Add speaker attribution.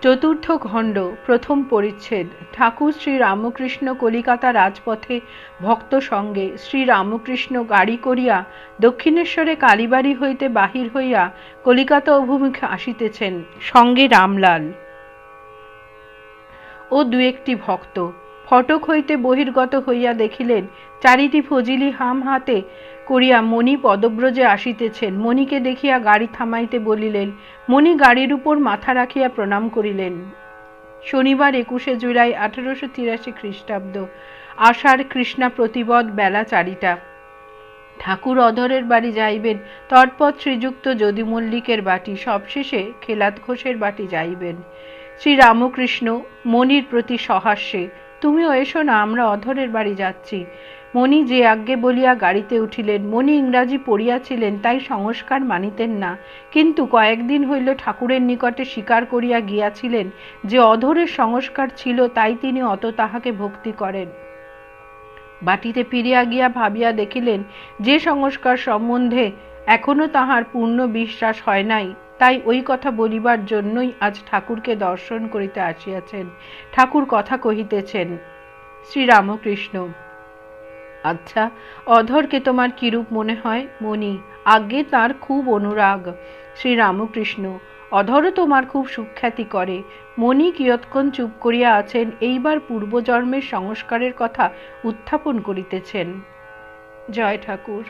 Speaker 1: চতুর্থ খণ্ড, প্রথম পরিচ্ছেদ। ঠাকুর শ্রী রামকৃষ্ণ কলিকাতা রাজপথে ভক্ত সঙ্গে শ্রী রামকৃষ্ণ গাড়ি করিয়া দক্ষিণেশ্বরে কালীবাড়ি হইতে বাহির হইয়া কলিকাতা অভিমুখে আসিতেছেন, সঙ্গে রামলাল ও দু একটি ভক্ত। ফটক হইতে বহির্গত হইয়া দেখিলেন চারিটি ফজিলি হাম হাতে করিয়া মণি পদব্রজে আসিতেছেন। মণিকে দেখিয়া গাড়ি থামাইতে বলিলেন। মণি গাড়ির উপর মাথা রাখিয়া প্রণাম করিলেন। শনিবার 21শে জুলাই 1883 খ্রিস্টাব্দ, আষাঢ় কৃষ্ণা প্রতিপদ, বেলা 4টা। ঠাকুর অধরের বাড়ি যাইবেন, তৎপর শ্রীযুক্ত যদু মল্লিকের বাটি, সবশেষে খেলাত ঘোষের বাটি যাইবেন। শ্রী রামকৃষ্ণ মণির প্রতি সহাস্যে, তুমিও এসো না, আমরা অধরের বাড়ি যাচ্ছি। মণি যে আজ্ঞে বলিয়া গাড়িতে উঠিলেন। মণি ইংরাজি পড়িয়াছিলেন, তাই সংস্কার মানিতেন না, কিন্তু কয়েকদিন হইল ঠাকুরের নিকটে স্বীকার করিয়া গিয়াছিলেন যে অধরের সংস্কার ছিল, তাই তিনি অত তাহাকে ভক্তি করেন। বাটিতে ফিরিয়া গিয়া ভাবিয়া দেখিলেন যে সংস্কার সম্বন্ধে এখনো তাহার পূর্ণ বিশ্বাস হয় নাই, তাই ওই কথা বলিবার জন্যই আজ ঠাকুরকে দর্শন করিতে আসিয়াছেন। ঠাকুর কথা কহিতেছেন। শ্রীরামকৃষ্ণ: আচ্ছা, অধরকে তোমার কিরূপ মনে হয়? মণি: আজ্ঞে তার খুব অনুরাগ। শ্রীরামকৃষ্ণ: অধরও তোমার খুব সুখ্যাতি করে। মণি কিয়ৎক্ষণ চুপ করিয়া আছেন, এইবার পূর্বজন্মের সংস্কারের কথা উত্থাপন করিতেছেন। জয় ঠাকুর।